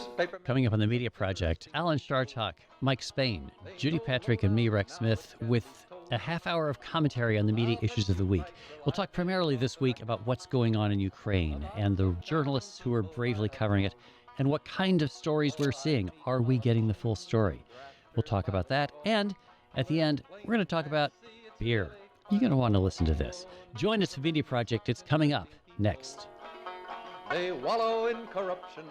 newspaper. Coming up on the Media Project, Alan Chartock, Mike Spain, Judy Patrick, and me, Rex Smith, with a half hour of commentary on the media issues of the week. We'll talk primarily this week about what's going on in Ukraine and the journalists who are bravely covering it and what kind of stories we're seeing. Are we getting the full story? We'll talk about that. And at the end, we're going to talk about beer. You're going to want to listen to this. Join us for Media Project. It's coming up next. They wallow in corruption.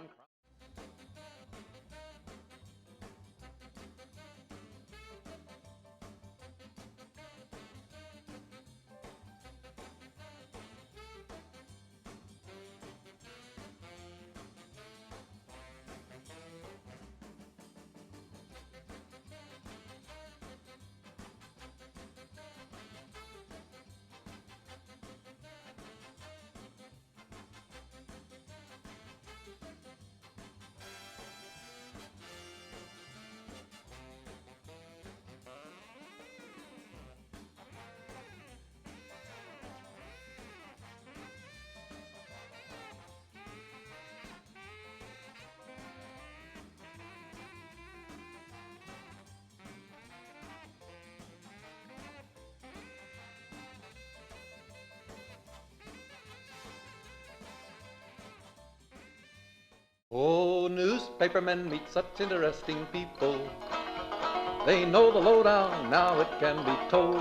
Oh, newspapermen meet such interesting people. They know the lowdown, now it can be told.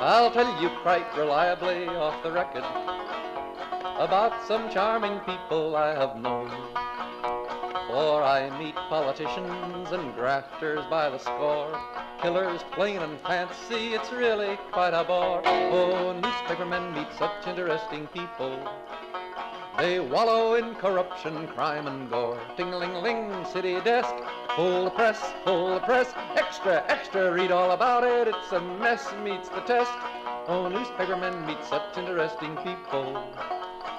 I'll tell you quite reliably off the record about some charming people I have known. For I meet politicians and grafters by the score, killers plain and fancy, it's really quite a bore. Oh, newspapermen meet such interesting people. They wallow in corruption, crime and gore. Ting-a-ling-ling, city desk, full of press, extra, extra, read all about it, it's a mess, meets the test. Oh, newspapermen meet such interesting people.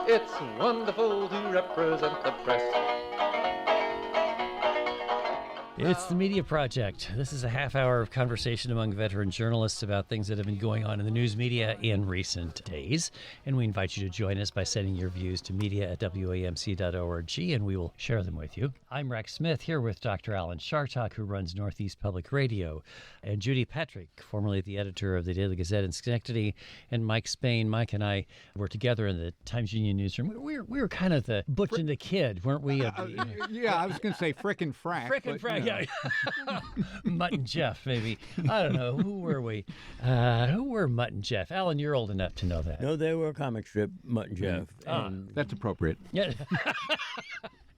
It's wonderful to represent the press. It's the Media Project. This is a half hour of conversation among veteran journalists about things that have been going on in the news media in recent days. And we invite you to join us by sending your views to media@wamc.org, and we will share them with you. I'm Rex Smith, here with Dr. Alan Chartock, who runs Northeast Public Radio, and Judy Patrick, formerly the editor of the Daily Gazette in Schenectady, and Mike Spain. Mike and I were together in the Times Union newsroom. We were kind of the Butch and the Kid, weren't we? Yeah, I was going to say Frick and Frack. Frick and Frack. Yeah. Mutt and Jeff, maybe. I don't know. Who were we? Who were Mutt and Jeff? Alan, you're old enough to know that. No, they were a comic strip, Mutt and Jeff. That's appropriate. Yeah.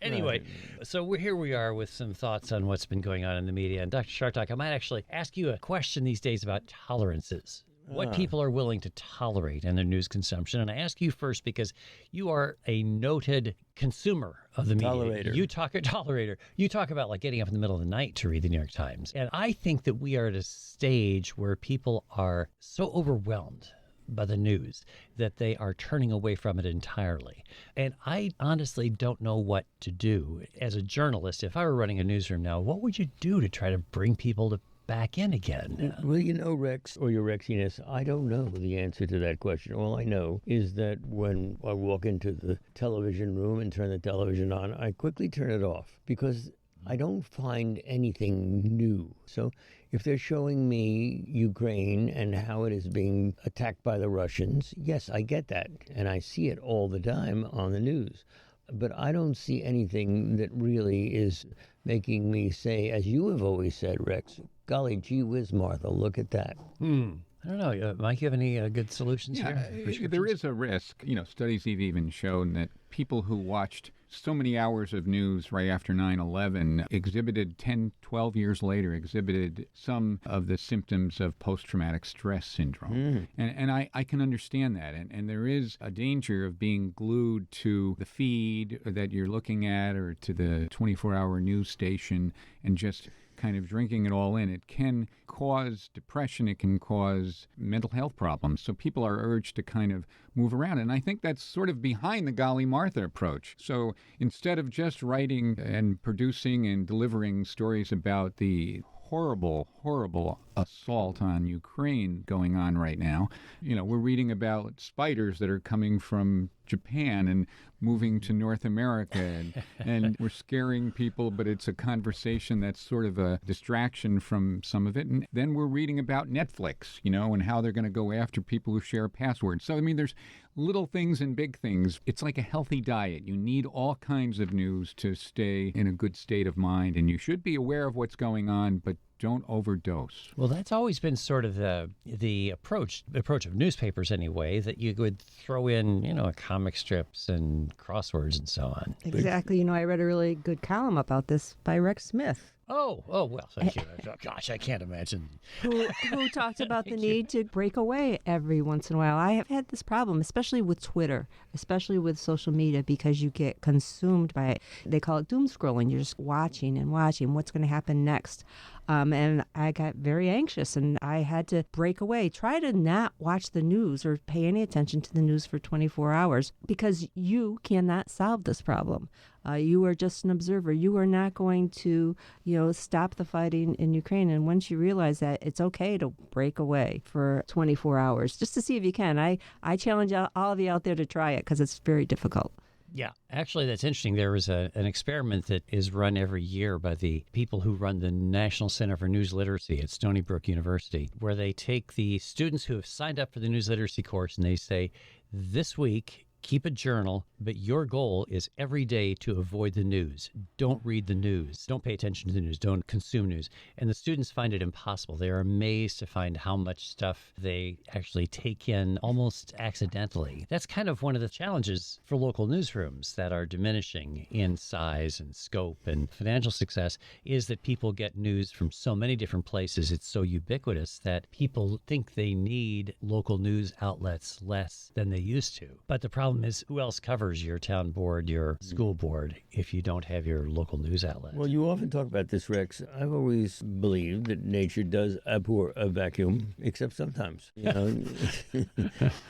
Anyway, so here we are with some thoughts on what's been going on in the media. And Dr. Chartock, I might actually ask you a question these days about tolerances. What people are willing to tolerate in their news consumption. And I ask you first because you are a noted consumer of the media. Tolerator. Tolerator. You talk about like getting up in the middle of the night to read the New York Times. And I think that we are at a stage where people are so overwhelmed by the news that they are turning away from it entirely. And I honestly don't know what to do. As a journalist, if I were running a newsroom now, what would you do to try to bring people to back in again? Well, you know, Rex, or your Rexiness, I don't know the answer to that question. All I know is that when I walk into the television room and turn the television on, I quickly turn it off because I don't find anything new. So if they're showing me Ukraine and how it is being attacked by the Russians, yes, I get that. And I see it all the time on the news. But I don't see anything that really is making me say, as you have always said, Rex, golly gee whiz, Martha, look at that. I don't know. Mike, you have any good solutions here? There is a risk. You know, studies have even shown that people who watched so many hours of news right after 9/11 exhibited 10, 12 years later, exhibited some of the symptoms of post-traumatic stress syndrome. And I can understand that. And there is a danger of being glued to the feed that you're looking at or to the 24-hour news station and just kind of drinking it all in. It can cause depression. It can cause mental health problems. So people are urged to kind of move around. And I think that's sort of behind the Golly Martha approach. So instead of just writing and producing and delivering stories about the horrible, horrible assault on Ukraine going on right now, you know, we're reading about spiders that are coming from Japan and moving to North America, and we're scaring people, but it's a conversation that's sort of a distraction from some of it. And then we're reading about Netflix, and how they're going to go after people who share passwords. So, I mean, there's little things and big things. It's like a healthy diet. You need all kinds of news to stay in a good state of mind, and you should be aware of what's going on, but don't overdose. Well, that's always been sort of the approach of newspapers anyway, that you would throw in, comic strips and crosswords and so on. Exactly. I read a really good column about this by Rex Smith. Oh, well, thank you. Gosh, I can't imagine. Who talked about the need to break away every once in a while. I have had this problem, especially with Twitter, especially with social media, because you get consumed by it. They call it doom scrolling. You're just watching and watching what's going to happen next. And I got very anxious, and I had to break away. Try to not watch the news or pay any attention to the news for 24 hours, because you cannot solve this problem. You are just an observer. You are not going to, stop the fighting in Ukraine. And once you realize that, it's okay to break away for 24 hours, just to see if you can. I challenge all of you out there to try it, because it's very difficult. Yeah, actually, that's interesting. There was an experiment that is run every year by the people who run the National Center for News Literacy at Stony Brook University, where they take the students who have signed up for the news literacy course and they say, this week, keep a journal, but your goal is every day to avoid the news. Don't read the news. Don't pay attention to the news. Don't consume news. And the students find it impossible. They are amazed to find how much stuff they actually take in almost accidentally. That's kind of one of the challenges for local newsrooms that are diminishing in size and scope and financial success, is that people get news from so many different places. It's so ubiquitous that people think they need local news outlets less than they used to. But the problem is, who else covers your town board, your school board, if you don't have your local news outlet? Well, you often talk about this, Rex. I've always believed that nature does abhor a vacuum, except sometimes.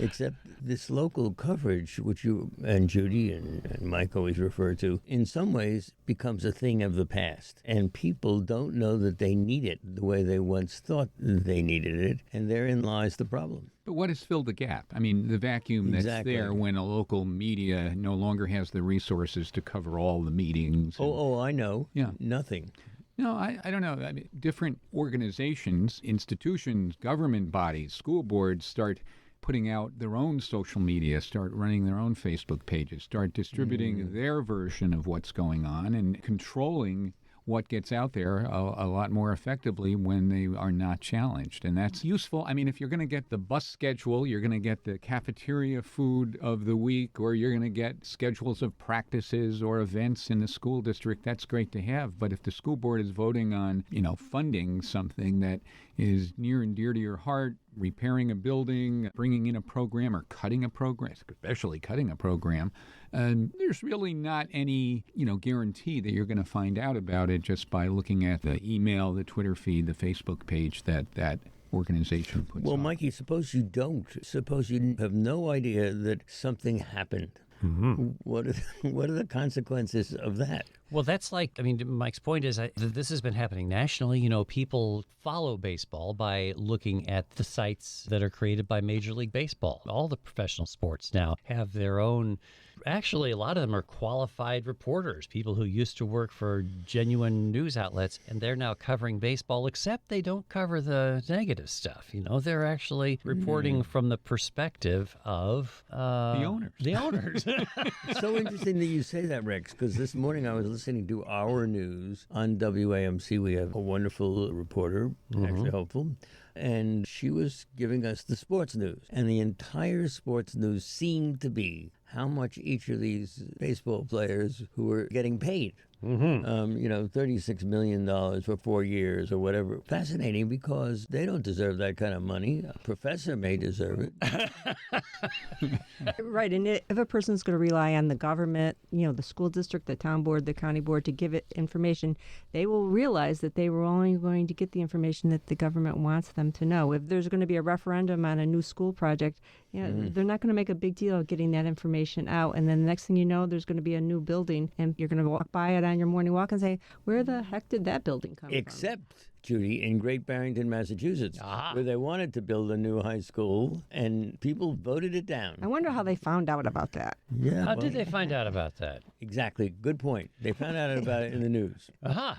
Except this local coverage, which you and Judy and Mike always refer to, in some ways becomes a thing of the past. And people don't know that they need it the way they once thought they needed it. And therein lies the problem. But what has filled the gap? I mean, the vacuum that's there when a local media no longer has the resources to cover all the meetings. I know. Yeah. Nothing. No, I don't know. I mean, different organizations, institutions, government bodies, school boards start putting out their own social media, start running their own Facebook pages, start distributing their version of what's going on and controlling what gets out there a lot more effectively when they are not challenged. And that's useful. I mean, if you're going to get the bus schedule, you're going to get the cafeteria food of the week, or you're going to get schedules of practices or events in the school district, that's great to have. But if the school board is voting on, funding something that is near and dear to your heart, repairing a building, bringing in a program, or cutting a program, especially cutting a program, there's really not any, guarantee that you're going to find out about it just by looking at the email, the Twitter feed, the Facebook page that organization puts Well, on. Mikey, suppose you don't. Suppose you have no idea that something happened. Mm-hmm. What are the consequences of that? Well, that's Mike's point is that this has been happening nationally. People follow baseball by looking at the sites that are created by Major League Baseball. All the professional sports now have their own. Actually, a lot of them are qualified reporters, people who used to work for genuine news outlets, and they're now covering baseball, except they don't cover the negative stuff. They're actually reporting from the perspective of the owners. The owners. It's so interesting that you say that, Rex, because this morning I was listening to Our News on WAMC. We have a wonderful reporter, actually hopeful, and she was giving us the sports news. And the entire sports news seemed to be how much each of these baseball players who were getting paid. $36 million for 4 years or whatever. Fascinating, because they don't deserve that kind of money. A professor may deserve it. Right. And if a person's going to rely on the government, the school district, the town board, the county board to give it information, they will realize that they were only going to get the information that the government wants them to know. If there's going to be a referendum on a new school project, they're not going to make a big deal of getting that information out. And then the next thing you know, there's going to be a new building, and you're going to walk by it on your morning walk and say, where the heck did that building come from? Except Judy, in Great Barrington, Massachusetts, where they wanted to build a new high school, and people voted it down. I wonder how they found out about that. Yeah. How did they find out about that? Exactly. Good point. They found out about it in the news. Aha.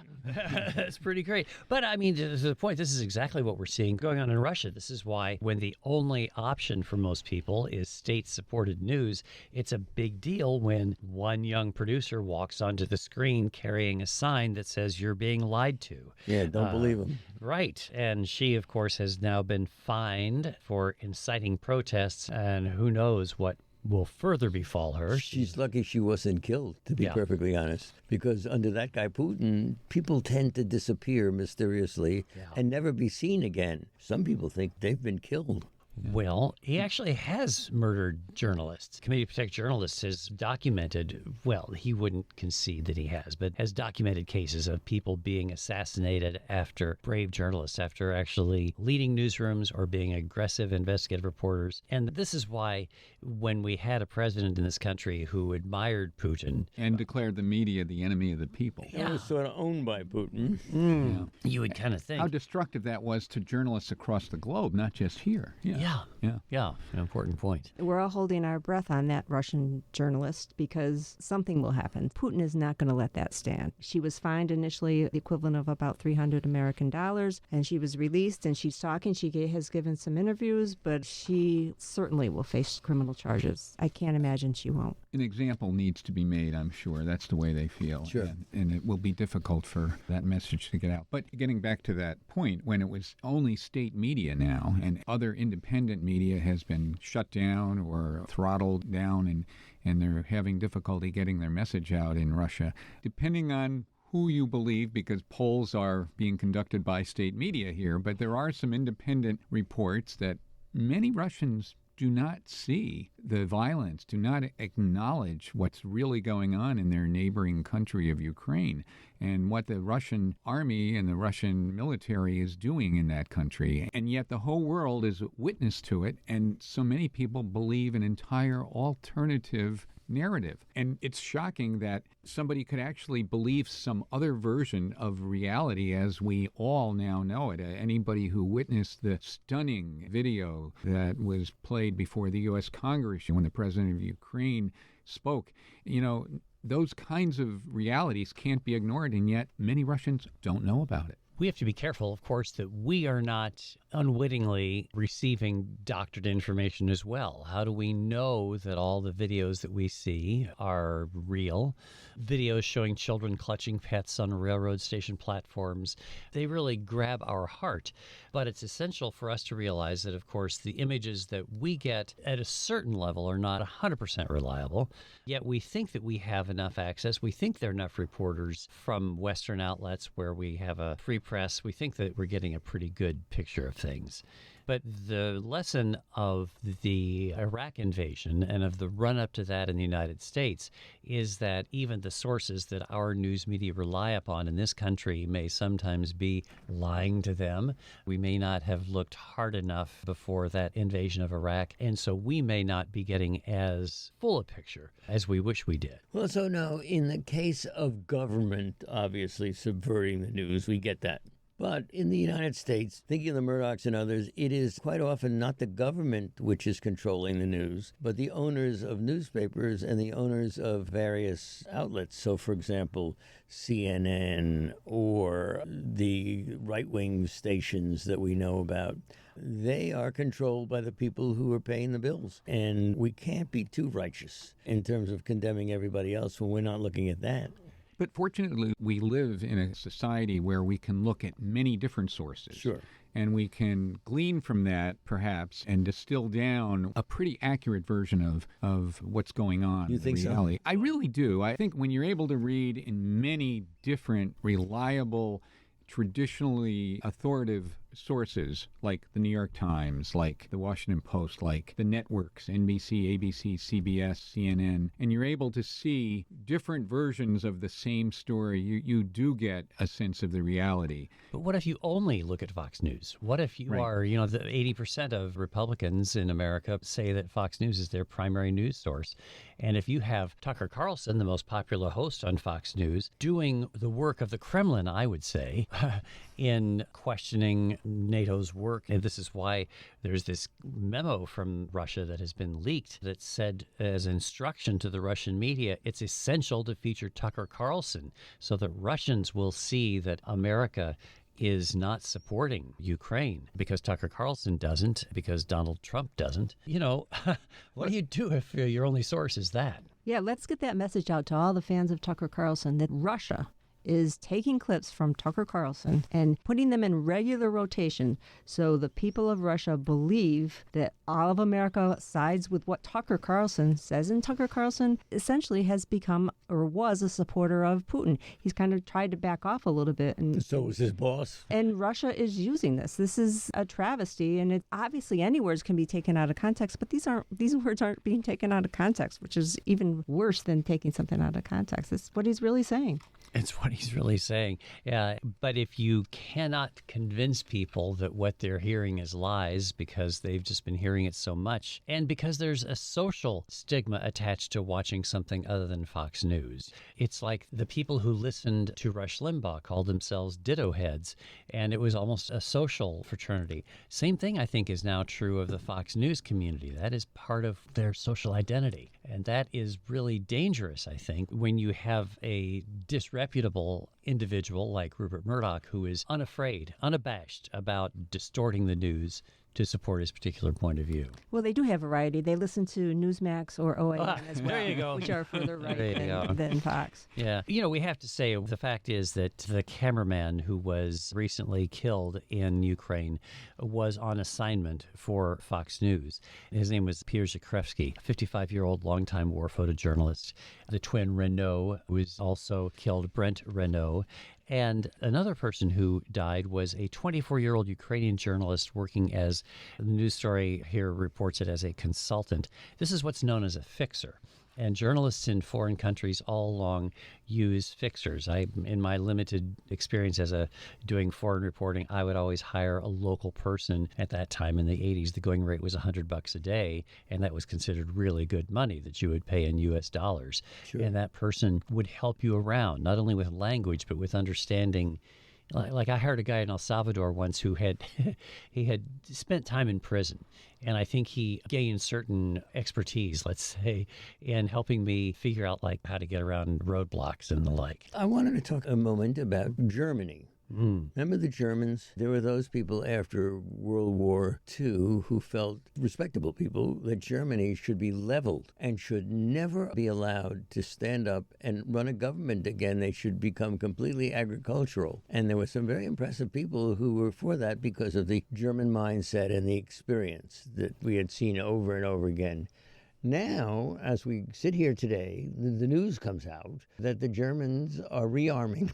That's pretty great. But I mean, to the point, this is exactly what we're seeing going on in Russia. This is why when the only option for most people is state-supported news, it's a big deal when one young producer walks onto the screen carrying a sign that says you're being lied to. Yeah, don't believe them. Right. And she, of course, has now been fined for inciting protests, and who knows what will further befall her. She's lucky she wasn't killed, to be perfectly honest, because under that guy Putin, people tend to disappear mysteriously and never be seen again. Some people think they've been killed. Well, he actually has murdered journalists. Committee to Protect Journalists has documented, well, he wouldn't concede that he has, but has documented cases of people being assassinated after brave journalists, after actually leading newsrooms or being aggressive investigative reporters. And this is why when we had a president in this country who admired Putin and declared the media the enemy of the people. It was sort of owned by Putin. you would kind of think. How destructive that was to journalists across the globe, not just here. Yeah, an important point. We're all holding our breath on that Russian journalist because something will happen. Putin is not going to let that stand. She was fined initially the equivalent of about $300 American, and she was released, and she's talking. She has given some interviews, but she certainly will face criminal charges. I can't imagine she won't. An example needs to be made, I'm sure. That's the way they feel. Sure. And it will be difficult for that message to get out. But getting back to that point, when it was only state media now and other independent media has been shut down or throttled down and they're having difficulty getting their message out in Russia, depending on who you believe, because polls are being conducted by state media here, but there are some independent reports that many Russians do not see the violence, do not acknowledge what's really going on in their neighboring country of Ukraine and what the Russian army and the Russian military is doing in that country. And yet the whole world is witness to it, and so many people believe an entire alternative narrative. And it's shocking that somebody could actually believe some other version of reality as we all now know it. Anybody who witnessed the stunning video that was played before the U.S. Congress when the president of Ukraine spoke, those kinds of realities can't be ignored, and yet many Russians don't know about it. We have to be careful, of course, that we are not unwittingly receiving doctored information as well. How do we know that all the videos that we see are real? Videos showing children clutching pets on railroad station platforms, they really grab our heart. But it's essential for us to realize that, of course, the images that we get at a certain level are not 100% reliable. Yet we think that we have enough access. We think there are enough reporters from Western outlets where we have a free press. We think that we're getting a pretty good picture of things. But the lesson of the Iraq invasion and of the run-up to that in the United States is that even the sources that our news media rely upon in this country may sometimes be lying to them. We may not have looked hard enough before that invasion of Iraq, and so we may not be getting as full a picture as we wish we did. Well, so now, in the case of government obviously subverting the news, we get that. But in the United States, thinking of the Murdochs and others, it is quite often not the government which is controlling the news, but the owners of newspapers and the owners of various outlets. So, for example, CNN or the right-wing stations that we know about, they are controlled by the people who are paying the bills. And we can't be too righteous in terms of condemning everybody else when we're not looking at that. But fortunately, we live in a society where we can look at many different sources. Sure. And we can glean from that, perhaps, and distill down a pretty accurate version of what's going on. You think reality. so? I really do. I think when you're able to read in many different, reliable, traditionally authoritative sources like the New York Times, like the Washington Post, like the networks, NBC, ABC, CBS, CNN, and you're able to see different versions of the same story, you do get a sense of the reality. But what if you only look at Fox News? What if you are, the 80% of Republicans in America say that Fox News is their primary news source? And if you have Tucker Carlson, the most popular host on Fox News, doing the work of the Kremlin, I would say, in questioning NATO's work, and this is why there's this memo from Russia that has been leaked that said as instruction to the Russian media, it's essential to feature Tucker Carlson so that Russians will see that America is not supporting Ukraine because Tucker Carlson doesn't, because Donald Trump doesn't. What do you do if your only source is that? Yeah, let's get that message out to all the fans of Tucker Carlson that Russia is taking clips from Tucker Carlson and putting them in regular rotation so the people of Russia believe that all of America sides with what Tucker Carlson says. And Tucker Carlson essentially has become or was a supporter of Putin. He's kind of tried to back off a little bit. And so was his boss. And Russia is using this. This is a travesty. And obviously any words can be taken out of context, but these words aren't being taken out of context, which is even worse than taking something out of context. It's what he's really saying. It's what he's really saying. Yeah, but if you cannot convince people that what they're hearing is lies because they've just been hearing it so much, and because there's a social stigma attached to watching something other than Fox News, it's like the people who listened to Rush Limbaugh called themselves ditto heads, and it was almost a social fraternity. Same thing, I think, is now true of the Fox News community. That is part of their social identity, and that is really dangerous, I think, when you have a disreputable individual like Rupert Murdoch who is unafraid, unabashed about distorting the news to support his particular point of view. Well, they do have variety. They listen to Newsmax or OAN as well, there you go. which are further right There than Fox. Yeah. We have to say the fact is that the cameraman who was recently killed in Ukraine was on assignment for Fox News. His name was Pierre Zakrevsky, a 55-year-old longtime war photojournalist. The twin Renault was also killed, Brent Renault. And another person who died was a 24-year-old Ukrainian journalist working as, the news story here reports it as a consultant. This is what's known as a fixer. And journalists in foreign countries all along use fixers. In my limited experience as doing foreign reporting, I would always hire a local person. At that time in the 80s, the going rate was $100 a day, and that was considered really good money that you would pay in U.S. dollars. Sure. And that person would help you around, not only with language, but with understanding. Like I hired a guy in El Salvador once who had spent time in prison, and I think he gained certain expertise, let's say, in helping me figure out how to get around roadblocks and the like. I wanted to talk a moment about Germany. Remember the Germans? There were those people after World War II who felt, respectable people, that Germany should be leveled and should never be allowed to stand up and run a government again. They should become completely agricultural. And there were some very impressive people who were for that because of the German mindset and the experience that we had seen over and over again. Now, as we sit here today, the news comes out that the Germans are rearming.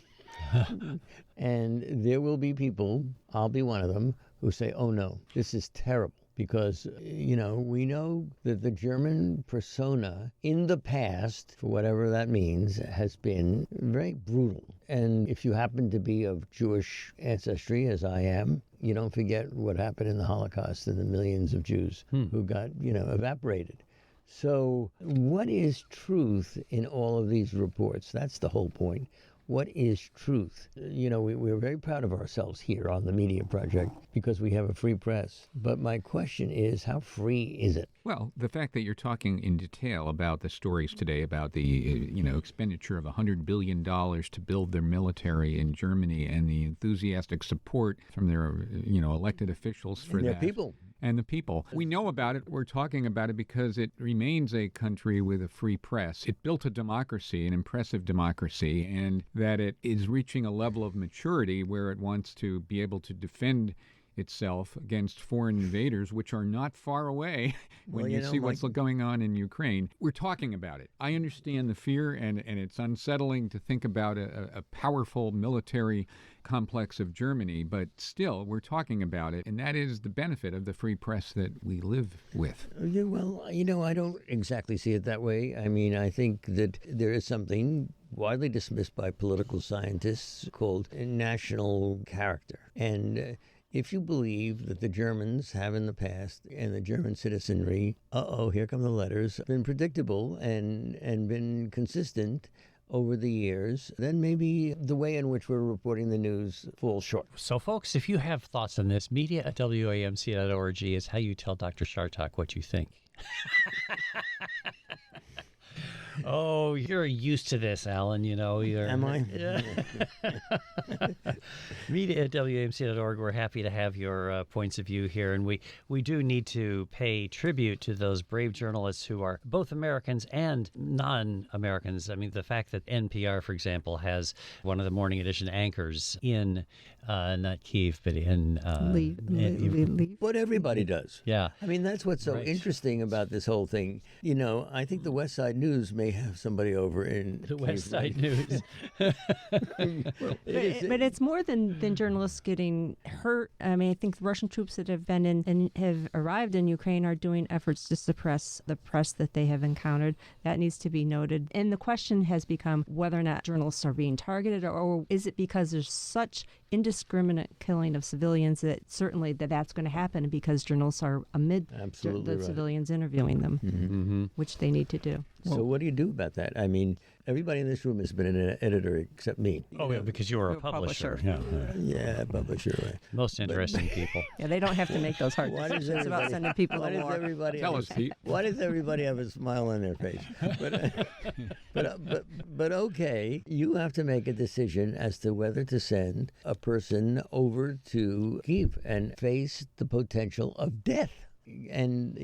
And there will be people, I'll be one of them, who say, oh no, this is terrible. Because, we know that the German persona in the past, for whatever that means, has been very brutal. And if you happen to be of Jewish ancestry, as I am, you don't forget what happened in the Holocaust and the millions of Jews who got, evaporated. So what is truth in all of these reports? That's the whole point. What is truth? We're very proud of ourselves here on the Media Project because we have a free press. But my question is, how free is it? Well, the fact that you're talking in detail about the stories today, about the expenditure of $100 billion to build their military in Germany and the enthusiastic support from their elected officials for and that. Their people. And the people. We know about it. We're talking about it because it remains a country with a free press. It built a democracy, an impressive democracy, and that it is reaching a level of maturity where it wants to be able to defend itself against foreign invaders, which are not far away when Well, you you know, see what's Mike- going on in Ukraine. We're talking about it. I understand the fear, and it's unsettling to think about a powerful military complex of Germany, but still, we're talking about it, and that is the benefit of the free press that we live with. Yeah, well, I don't exactly see it that way. I mean, I think that there is something widely dismissed by political scientists called national character. And if you believe that the Germans have in the past, and the German citizenry, here come the letters, been predictable and been consistent over the years, then maybe the way in which we're reporting the news falls short. So, folks, if you have thoughts on this, media@wamc.org is how you tell Dr. Chartock what you think. Oh, you're used to this, Alan. Am I? Yeah. Media@wamc.org. We're happy to have your points of view here, and we do need to pay tribute to those brave journalists who are both Americans and non-Americans. I mean, the fact that NPR, for example, has one of the morning edition anchors in not Kyiv, but in Leave. What everybody does. Yeah. I mean, that's what's so Right. interesting about this whole thing. I think the West Side News may have somebody over in The West Kyiv, Side right? News. But it's more than journalists getting hurt. I mean, I think Russian troops that have been in and have arrived in Ukraine are doing efforts to suppress the press that they have encountered. That needs to be noted. And the question has become whether or not journalists are being targeted, or is it because there's such indiscriminate killing of civilians that certainly that's going to happen because journalists are amid Absolutely the right. civilians interviewing them, which they need to do. So what do you do about that? I mean, everybody in this room has been an editor except me. Oh, yeah, because you were a You're a publisher. publisher. Yeah. Yeah, publisher, right. Most interesting people. Yeah, they don't have to make those hard Why does decisions about everybody- sending people Why to does war. everybody Tell have us, Pete. Why does everybody have a smile on their face? But okay, you have to make a decision as to whether to send a person over to Kyiv and face the potential of death. And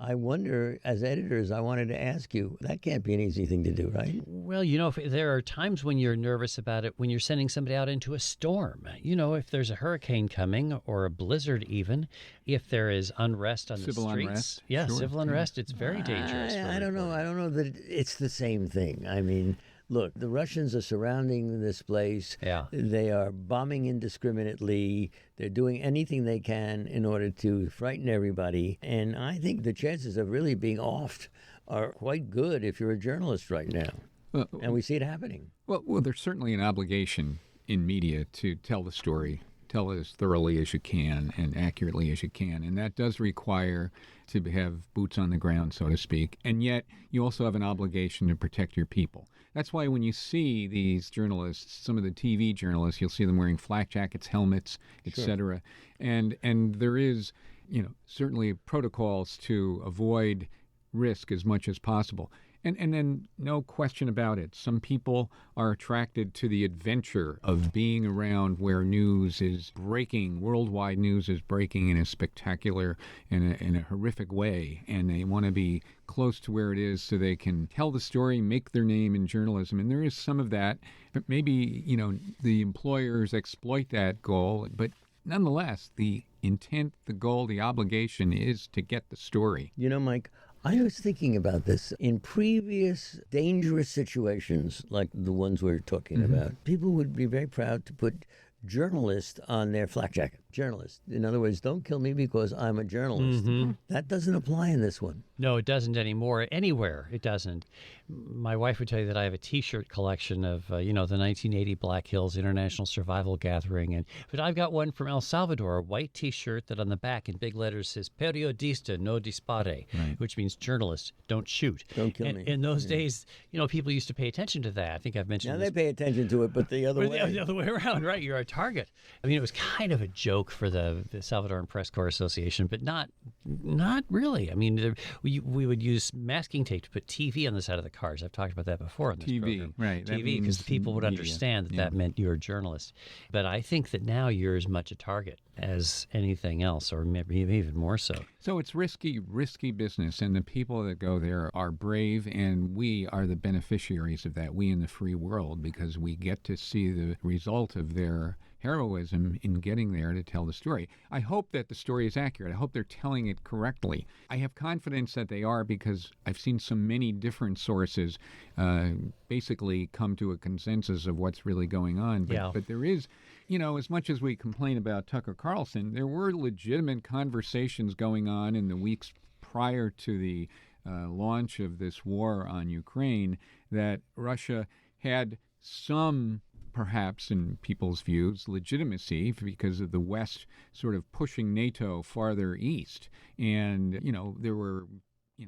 I wonder, as editors, I wanted to ask you, that can't be an easy thing to do, right? Well, if there are times when you're nervous about it, when you're sending somebody out into a storm. If there's a hurricane coming or a blizzard even, if there is unrest on Civil the streets. unrest, Yeah, sure. civil unrest, it's very dangerous. for I don't know. reporting. I don't know that it's the same thing. I mean, look, the Russians are surrounding this place. Yeah. They are bombing indiscriminately. They're doing anything they can in order to frighten everybody. And I think the chances of really being offed are quite good if you're a journalist right now. Well, And we see it happening. well, there's certainly an obligation in media to tell the story, tell it as thoroughly as you can and accurately as you can. And that does require to have boots on the ground, so to speak. And yet you also have an obligation to protect your people. That's why when you see these journalists, some of the TV journalists, you'll see them wearing flak jackets, helmets, etc. And there is, certainly protocols to avoid risk as much as possible. And then no question about it, some people are attracted to the adventure of being around where news is breaking, worldwide news is breaking in a spectacular and in a horrific way, and they want to be close to where it is so they can tell the story, make their name in journalism. And there is some of that, but maybe, the employers exploit that goal, but nonetheless, the intent, the goal, the obligation is to get the story. Mike, I was thinking about this. In previous dangerous situations, like the ones we're talking about, people would be very proud to put journalist on their flak jacket. Journalist. In other words, don't kill me because I'm a journalist. That doesn't apply in this one. No, it doesn't anymore. Anywhere, it doesn't. My wife would tell you that I have a T-shirt collection of, the 1980 Black Hills International Survival Gathering. But I've got one from El Salvador, a white T-shirt that on the back in big letters says, Periodista no dispare, which means journalist, don't shoot. Don't kill me. In those days, people used to pay attention to that. I think I've mentioned Now this. they pay attention to it, but the other But way. the other way around, right? You're a target. I mean, it was kind of a joke for the Salvadoran Press Corps Association, but not really. I mean, we would use masking tape to put TV on the side of the cars. I've talked about that before on this TV, program. right. That TV, because means people would media. understand that Yeah. that meant you're a journalist. But I think that now you're as much a target as anything else, or maybe even more so. So it's risky business, and the people that go there are brave, and we are the beneficiaries of that, we in the free world, because we get to see the result of their heroism in getting there to tell the story. I hope that the story is accurate. I hope they're telling it correctly. I have confidence that they are because I've seen so many different sources basically come to a consensus of what's really going on. But there is, as much as we complain about Tucker Carlson, there were legitimate conversations going on in the weeks prior to the launch of this war on Ukraine that Russia had some, perhaps in people's views, legitimacy because of the West sort of pushing NATO farther east. And, there were,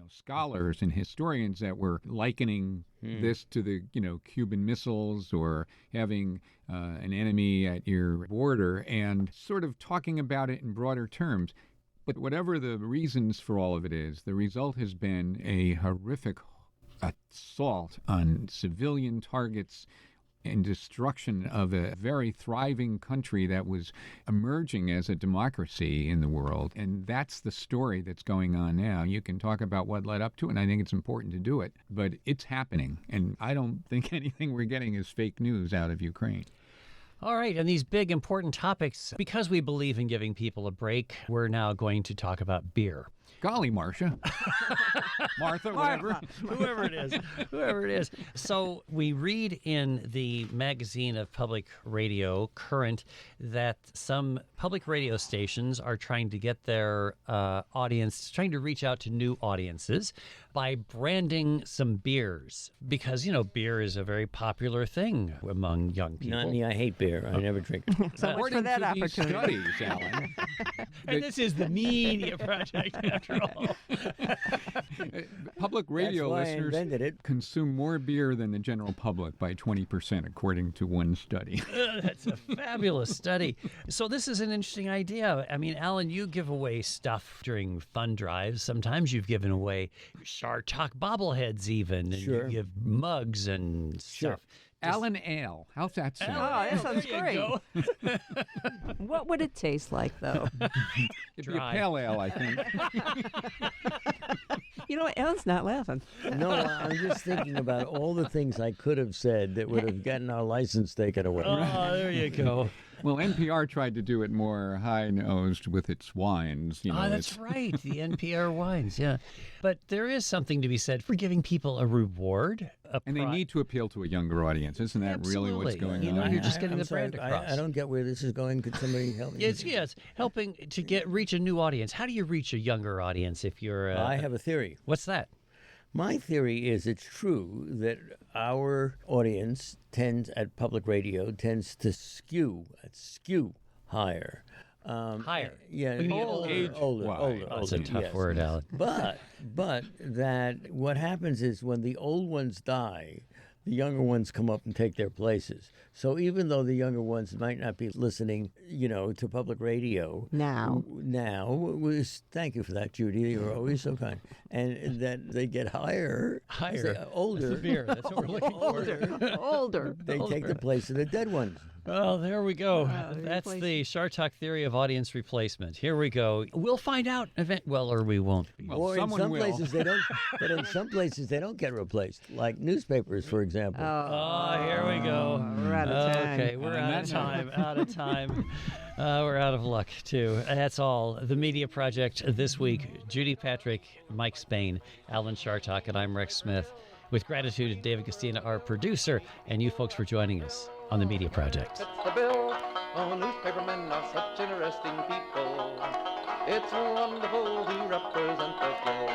scholars and historians that were likening this to the, Cuban missiles or having an enemy at your border and sort of talking about it in broader terms. But whatever the reasons for all of it is, the result has been a horrific assault on civilian targets and destruction of a very thriving country that was emerging as a democracy in the world. And that's the story that's going on now. You can talk about what led up to it, and I think it's important to do it, but it's happening. And I don't think anything we're getting is fake news out of Ukraine. All right, and these big, important topics, because we believe in giving people a break, we're now going to talk about beer. Golly, Marcia. Martha, whatever. Whoever it is. So we read in the magazine of public radio, Current, that some public radio stations are trying to get their audience, trying to reach out to new audiences by branding some beers. Because, beer is a very popular thing among young people. Not me, I hate beer. I never drink it. So much for that these opportunity. studies, Alan. And this is the media project, after all. Public radio That's why I listeners invented it. consume more beer than the general public by 20%, according to one study. That's a fabulous study. So this is an interesting idea. I mean, Alan, you give away stuff during fund drives. Sometimes you've given away Chartock bobbleheads even. And Sure. you give mugs and Sure. stuff. Alan Ale. How's that sound? Oh, that sounds There you great. go. What would it taste like, though? It'd be a Dry. pale ale, I think. You know what? Ellen's not laughing. No, I'm just thinking about all the things I could have said that would have gotten our license taken away. Oh, there you go. Well, NPR tried to do it more high-nosed with its wines. That's right. The NPR wines, yeah. But there is something to be said for giving people a reward. And they need to appeal to a younger audience. Isn't that really what's Absolutely. going on? You're just getting I'm the sorry, brand across. I don't get where this is going. Could somebody help me? Yes, helping to reach a new audience. How do you reach a younger audience if you're... I have a theory. What's that? My theory is it's true that our audience at public radio tends to skew higher. Higher. Yeah, You mean older. Why? Oh, that's a tough yes. word, Alan. But that what happens is when the old ones die, the younger ones come up and take their places. So even though the younger ones might not be listening, to public radio Now. thank you for that, Judy. You're always so kind. And that they get higher, older. That's the beer. That's what we're looking for. Older. They take the place of the dead ones. Oh, there we go. Wow, That's replace- the Chartock theory of audience replacement. Here we go. We'll find out or we won't. Well, Or in someone some will. places they don't. But in some places they don't get replaced, like newspapers, for example. Oh, here we go. We're out of time. Okay, we're On out that of note. time. Out of time. We're out of luck, too. That's all. The Media Project this week. Judy Patrick, Mike Spain, Alan Chartock, and I'm Rex Smith. With gratitude to David Castina, our producer, and you folks for joining us on the Media Project. It's the bill. Oh, newspapermen are such interesting people. It's wonderful to represent the bill.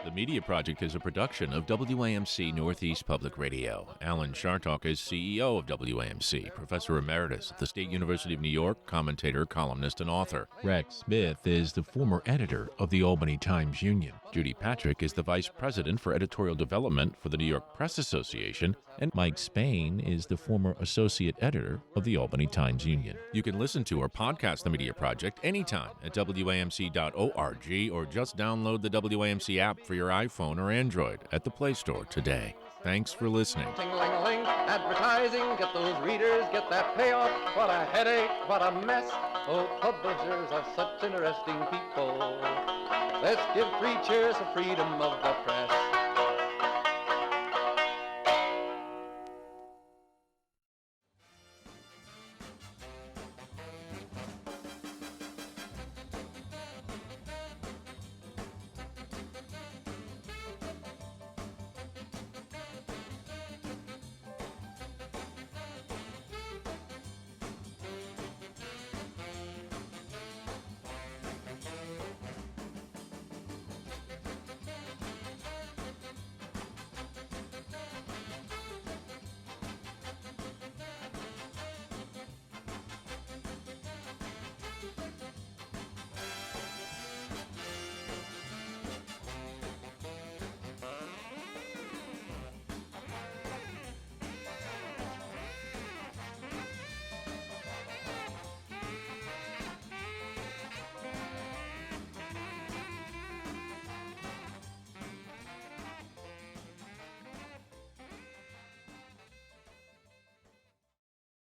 The Media Project is a production of WAMC Northeast Public Radio. Alan Chartock is CEO of WAMC, Professor Emeritus at the State University of New York, commentator, columnist, and author. Rex Smith is the former editor of the Albany Times-Union. Judy Patrick is the Vice President for Editorial Development for the New York Press Association. And Mike Spain is the former Associate Editor of the Albany Times-Union. You can listen to or podcast The Media Project anytime at WAMC.org or just download the WAMC app for your iPhone or Android at the Play Store today. Thanks for listening. Ting-ling-a-ling, advertising, get those readers, get that payoff. What a headache, what a mess. Oh, publishers are such interesting people. Let's give 3 cheers for freedom of the press.